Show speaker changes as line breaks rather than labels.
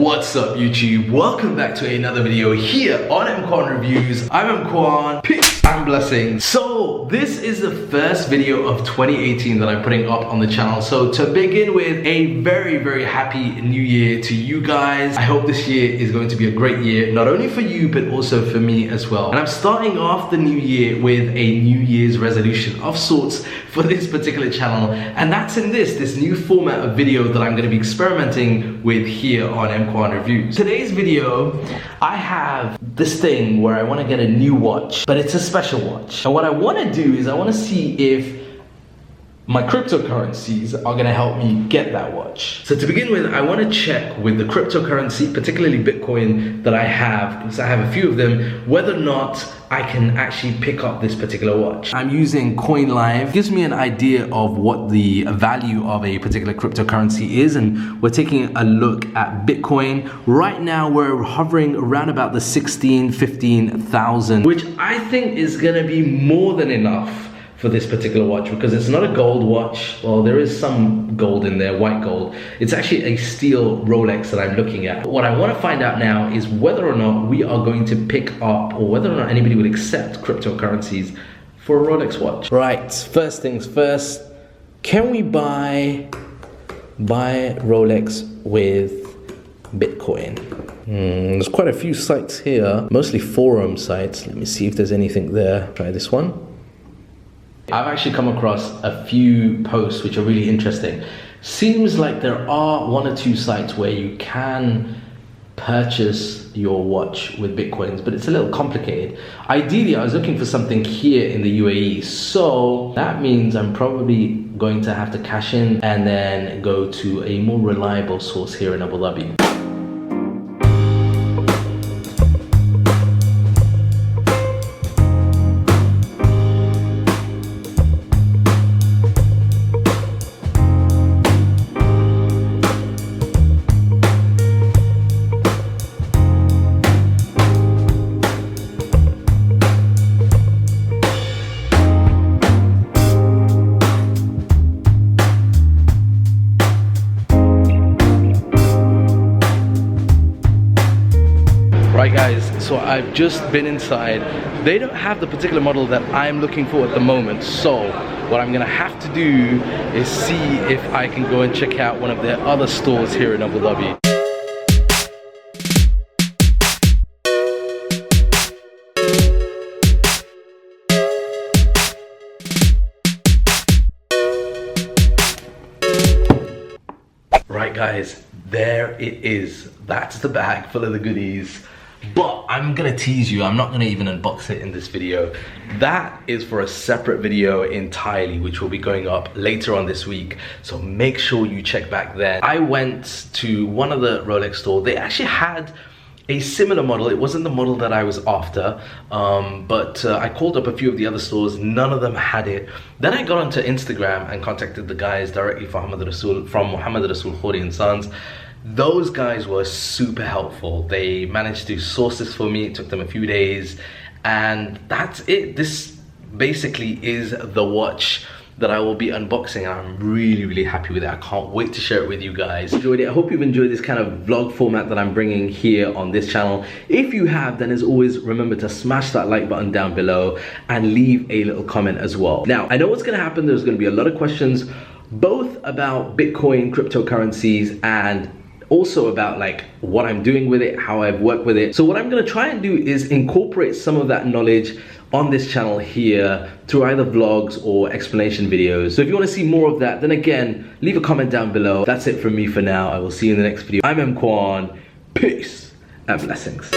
What's up YouTube? Welcome back to another video here on EMKWAN Reviews. I'm EMKWAN, peace and blessings. So this is the first video of 2018 that I'm putting up on the channel. So to begin with, a very happy new year to you guys. I hope this year is going to be a great year, not only for you but also for me as well. And I'm starting off the new year with a New Year's resolution of sorts for this particular channel, and that's in this new format of video that I'm going to be experimenting with here on EMKWAN Reviews. Today's video, I have this thing where I want to get a new watch, but it's a special watch. And what I want to do is I want to see if my cryptocurrencies are going to help me get that watch. So to begin with, I want to check with the cryptocurrency, particularly Bitcoin that I have, because I have a few of them, whether or not I can actually pick up this particular watch. I'm using CoinLive. It gives me an idea of what the value of a particular cryptocurrency is, and we're taking a look at Bitcoin. Right now we're hovering around about the 15,000, which I think is gonna be more than enough for this particular watch, because it's not a gold watch. Well, there is some gold in there, white gold. It's actually a steel Rolex that I'm looking at. What I want to find out now is whether or not we are going to pick up, or whether or not anybody would accept cryptocurrencies for a Rolex watch. Right, first things first, can we buy Rolex with Bitcoin? There's quite a few sites here, mostly forum sites. Let me see if there's anything there. Try this one. I've actually come across a few posts which are really interesting. Seems like there are one or two sites where you can purchase your watch with Bitcoins, but it's a little complicated. Ideally, I was looking for something here in the UAE, so that means I'm probably going to have to cash in and then go to a more reliable source here in Abu Dhabi. Right guys, so I've just been inside. They don't have the particular model that I'm looking for at the moment, so what I'm gonna have to do is see if I can go and check out one of their other stores here in Abu Dhabi. Right guys, there it is. That's the bag full of the goodies. But I'm gonna tease you, I'm not gonna even unbox it in this video. That is for a separate video entirely, which will be going up later on this week. So make sure you check back then. I went to one of the Rolex stores. They actually had a similar model. It wasn't the model that I was after, but I called up a few of the other stores. None of them had it. Then I got onto Instagram and contacted the guys directly from Muhammad Rasul Khori and Sons. Those guys were super helpful. They managed to source this for me. It took them a few days, and that's it. This basically is the watch that I will be unboxing, and I'm really happy with it. I can't wait to share it with you guys. Enjoyed it. I hope you've enjoyed this kind of vlog format that I'm bringing here on this channel. If you have, then as always, remember to smash that like button down below and leave a little comment as well. Now, I know what's gonna happen. There's gonna be a lot of questions, both about Bitcoin, cryptocurrencies, and also about like what I'm doing with it, how I've worked with it. So what I'm gonna try and do is incorporate some of that knowledge on this channel here through either vlogs or explanation videos. So if you wanna see more of that, then again, leave a comment down below. That's it from me for now. I will see you in the next video. I'm EMKWAN, peace and blessings.